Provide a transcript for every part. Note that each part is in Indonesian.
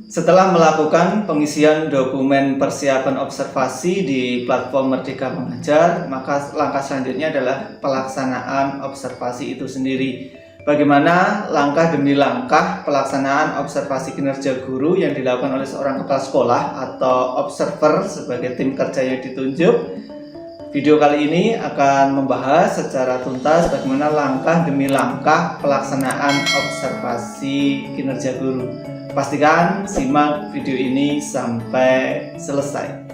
Setelah melakukan pengisian dokumen persiapan observasi di platform Merdeka Mengajar, maka langkah selanjutnya adalah pelaksanaan observasi itu sendiri. Bagaimana langkah demi langkah pelaksanaan observasi kinerja guru yang dilakukan oleh seorang kepala sekolah atau observer sebagai tim kerja yang ditunjuk. Video kali ini akan membahas secara tuntas bagaimana langkah demi langkah pelaksanaan observasi kinerja guru. Pastikan simak video ini sampai selesai.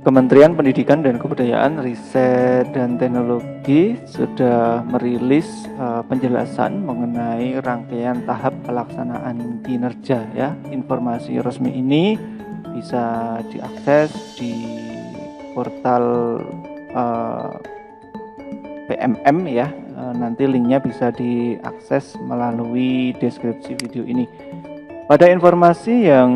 Kementerian Pendidikan dan Kebudayaan, Riset dan Teknologi sudah merilis penjelasan mengenai rangkaian tahap pelaksanaan kinerja ya. Informasi resmi ini bisa diakses di portal PMM ya. Nanti linknya bisa diakses melalui deskripsi video ini. Pada informasi yang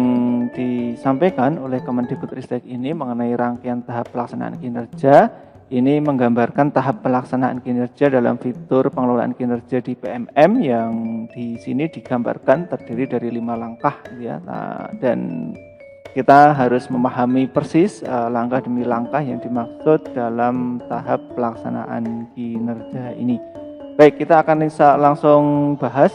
disampaikan oleh Kemendikbudristek ini mengenai rangkaian tahap pelaksanaan kinerja, ini menggambarkan tahap pelaksanaan kinerja dalam fitur pengelolaan kinerja di PMM yang di sini digambarkan terdiri dari 5 langkah ya. Dan kita harus memahami persis langkah demi langkah yang dimaksud dalam tahap pelaksanaan kinerja ini. Baik, kita akan langsung bahas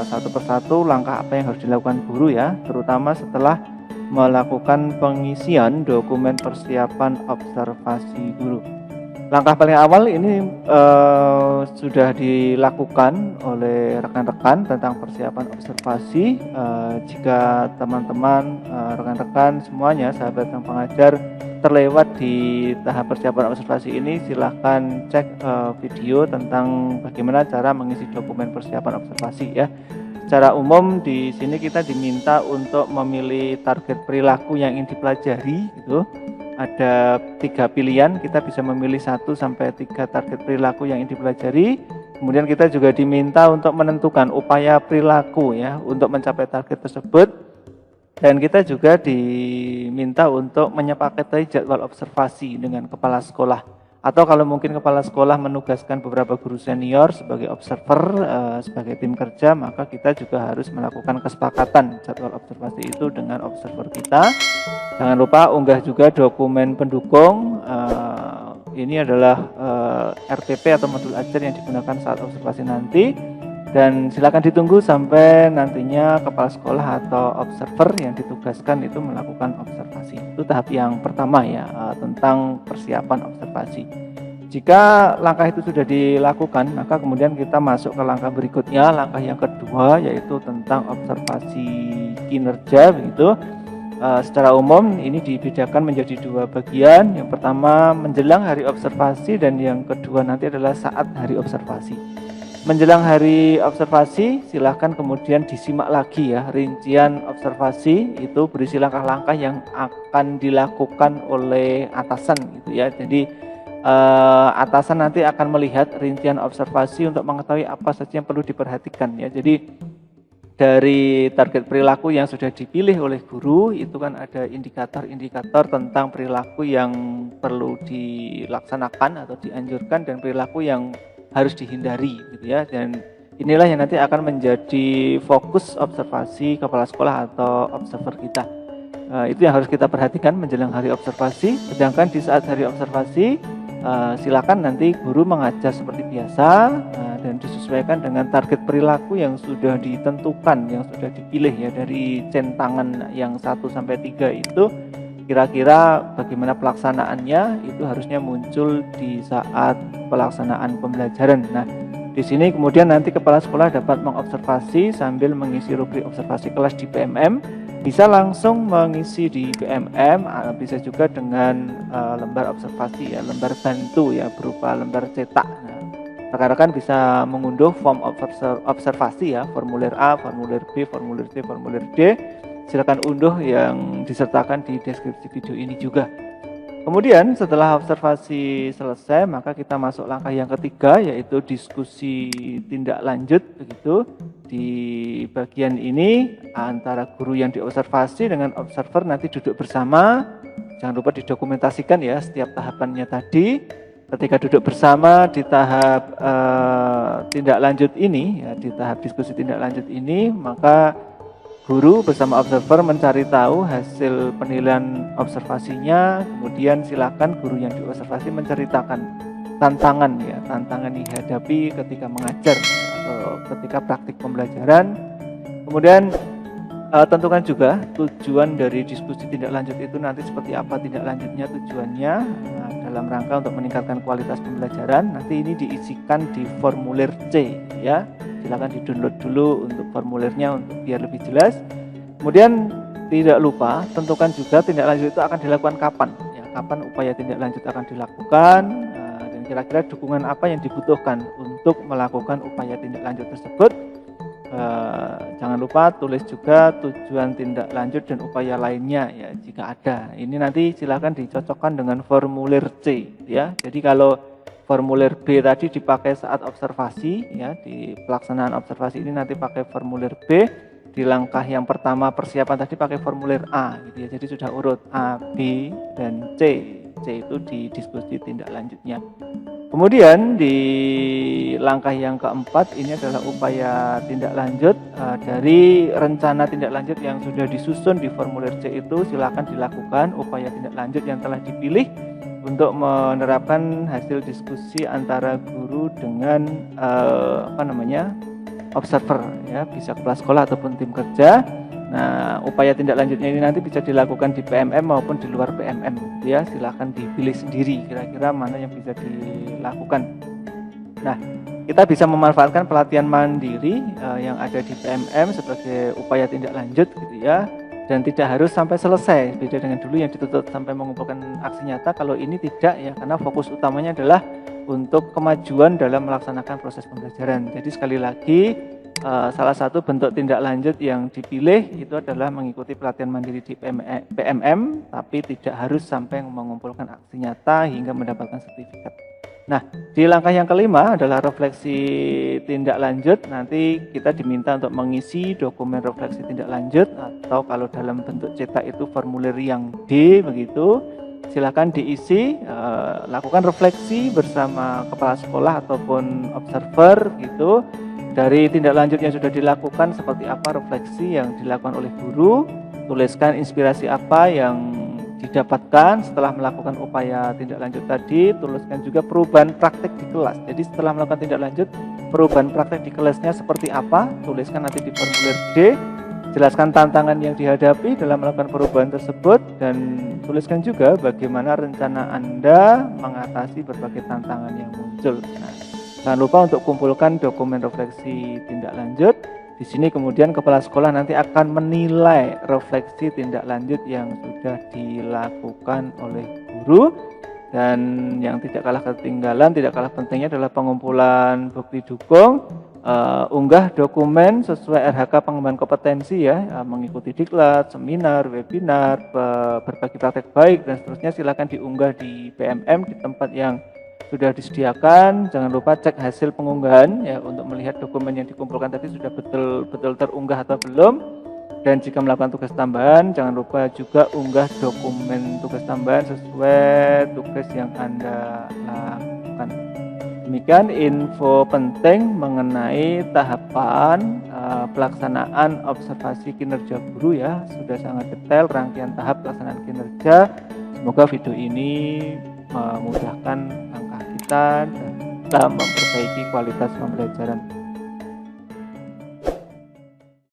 satu persatu langkah apa yang harus dilakukan guru ya, terutama setelah melakukan pengisian dokumen persiapan observasi guru. Langkah paling awal ini sudah dilakukan oleh rekan-rekan tentang persiapan observasi. Jika teman-teman, rekan-rekan semuanya, sahabat sang pengajar terlewat di tahap persiapan observasi ini, silahkan cek video tentang bagaimana cara mengisi dokumen persiapan observasi ya. Secara umum di sini kita diminta untuk memilih target perilaku yang ingin dipelajari gitu. Ada 3 pilihan, kita bisa memilih 1 sampai 3 target perilaku yang ingin dipelajari. Kemudian kita juga diminta untuk menentukan upaya perilaku ya untuk mencapai target tersebut. Dan kita juga diminta untuk menyepakati jadwal observasi dengan kepala sekolah. Atau kalau mungkin kepala sekolah menugaskan beberapa guru senior sebagai observer, sebagai tim kerja, maka kita juga harus melakukan kesepakatan jadwal observasi itu dengan observer kita. Jangan lupa unggah juga dokumen pendukung. Ini adalah RTP atau modul ajar yang digunakan saat observasi nanti. Dan silakan ditunggu sampai nantinya kepala sekolah atau observer yang ditugaskan itu melakukan observasi. Itu tahap yang pertama ya, tentang persiapan observasi. Jika langkah itu sudah dilakukan, maka kemudian kita masuk ke langkah berikutnya, langkah yang kedua yaitu tentang observasi kinerja begitu. Secara umum ini dibedakan menjadi 2 bagian. Yang pertama menjelang hari observasi dan yang kedua nanti adalah saat hari observasi. Menjelang hari observasi, silahkan kemudian disimak lagi ya rincian observasi itu berisi langkah-langkah yang akan dilakukan oleh atasan gitu ya. Jadi atasan nanti akan melihat rincian observasi untuk mengetahui apa saja yang perlu diperhatikan ya. Jadi dari target perilaku yang sudah dipilih oleh guru itu kan ada indikator-indikator tentang perilaku yang perlu dilaksanakan atau dianjurkan dan perilaku yang harus dihindari gitu ya. Dan inilah yang nanti akan menjadi fokus observasi kepala sekolah atau observer kita. Itu yang harus kita perhatikan menjelang hari observasi. Sedangkan di saat hari observasi silakan nanti guru mengajar seperti biasa dan disesuaikan dengan target perilaku yang sudah ditentukan, yang sudah dipilih ya dari centangan yang 1 sampai 3 itu. Kira-kira bagaimana pelaksanaannya itu harusnya muncul di saat pelaksanaan pembelajaran. Nah, di sini kemudian nanti kepala sekolah dapat mengobservasi sambil mengisi rubrik observasi kelas di PMM. Bisa langsung mengisi di PMM, bisa juga dengan lembar observasi ya, lembar bantu ya berupa lembar cetak. Nah, rekan-rekan bisa mengunduh form observasi ya, formulir A, formulir B, formulir C, formulir D. Silakan unduh yang disertakan di deskripsi video ini juga. Kemudian setelah observasi selesai, maka kita masuk langkah yang ketiga yaitu diskusi tindak lanjut begitu. Di bagian ini antara guru yang diobservasi dengan observer nanti duduk bersama. Jangan lupa didokumentasikan ya setiap tahapannya tadi. ketika duduk bersama di tahap tindak lanjut ini, ya, di tahap diskusi tindak lanjut ini, maka guru bersama observer mencari tahu hasil penilaian observasinya, kemudian silakan guru yang diobservasi menceritakan tantangan yang dihadapi ketika mengajar atau ketika praktik pembelajaran. Kemudian tentukan juga tujuan dari diskusi tindak lanjut itu nanti seperti apa tindak lanjutnya, tujuannya dalam rangka untuk meningkatkan kualitas pembelajaran. Nanti ini diisikan di formulir C, ya. Silakan di-download dulu untuk formulirnya untuk biar lebih jelas. Kemudian tidak lupa tentukan juga tindak lanjut itu akan dilakukan kapan, ya, kapan upaya tindak lanjut akan dilakukan, dan kira-kira dukungan apa yang dibutuhkan untuk melakukan upaya tindak lanjut tersebut. Jangan lupa tulis juga tujuan tindak lanjut dan upaya lainnya, ya, jika ada. Ini nanti silakan dicocokkan dengan formulir C, ya. Jadi kalau formulir B tadi dipakai saat observasi, ya, di pelaksanaan observasi ini nanti pakai formulir B. Di langkah yang pertama persiapan tadi pakai formulir A, gitu ya. Jadi sudah urut A, B, dan C. C itu di diskusi tindak lanjutnya. Kemudian di langkah yang keempat ini adalah upaya tindak lanjut. Dari rencana tindak lanjut yang sudah disusun di formulir C itu silakan dilakukan upaya tindak lanjut yang telah dipilih untuk menerapkan hasil diskusi antara guru dengan observer, ya, bisa kepala sekolah ataupun tim kerja. Nah, upaya tindak lanjutnya ini nanti bisa dilakukan di PMM maupun di luar PMM, ya. Silakan dipilih sendiri kira-kira mana yang bisa dilakukan. Nah, kita bisa memanfaatkan pelatihan mandiri yang ada di PMM sebagai upaya tindak lanjut, gitu ya. Dan tidak harus sampai selesai, beda dengan dulu yang dituntut sampai mengumpulkan aksi nyata. Kalau ini tidak, ya, karena fokus utamanya adalah untuk kemajuan dalam melaksanakan proses pembelajaran. Jadi sekali lagi, salah satu bentuk tindak lanjut yang dipilih itu adalah mengikuti pelatihan mandiri di PMM, tapi tidak harus sampai mengumpulkan aksi nyata hingga mendapatkan sertifikat. Nah, di langkah yang kelima adalah refleksi tindak lanjut. Nanti kita diminta untuk mengisi dokumen refleksi tindak lanjut, atau kalau dalam bentuk cetak itu formulir yang D, begitu. Silakan diisi, lakukan refleksi bersama kepala sekolah ataupun observer, gitu. Dari tindak lanjut yang sudah dilakukan, seperti apa refleksi yang dilakukan oleh guru, tuliskan inspirasi apa yang didapatkan setelah melakukan upaya tindak lanjut tadi, tuliskan juga perubahan praktek di kelas. Jadi setelah melakukan tindak lanjut, perubahan praktek di kelasnya seperti apa, tuliskan nanti di formulir D. Jelaskan tantangan yang dihadapi dalam melakukan perubahan tersebut, dan tuliskan juga bagaimana rencana Anda mengatasi berbagai tantangan yang muncul. Nah, jangan lupa untuk kumpulkan dokumen refleksi tindak lanjut. Di sini kemudian kepala sekolah nanti akan menilai refleksi tindak lanjut yang sudah dilakukan oleh guru. Dan yang tidak kalah ketinggalan, tidak kalah pentingnya adalah pengumpulan bukti dukung. Unggah dokumen sesuai RHK pengembangan kompetensi, ya, mengikuti diklat, seminar, webinar, berbagi praktek baik, dan seterusnya. Silakan diunggah di PMM di tempat yang sudah disediakan. Jangan lupa cek hasil pengunggahan, ya, untuk melihat dokumen yang dikumpulkan tadi sudah betul-betul terunggah atau belum. Dan jika melakukan tugas tambahan, jangan lupa juga unggah dokumen tugas tambahan sesuai tugas yang Anda lakukan. Demikian info penting mengenai tahapan pelaksanaan observasi kinerja guru, ya. Sudah sangat detail rangkaian tahap pelaksanaan kinerja. Semoga video ini memudahkan langkah kita dalam memperbaiki kualitas pembelajaran.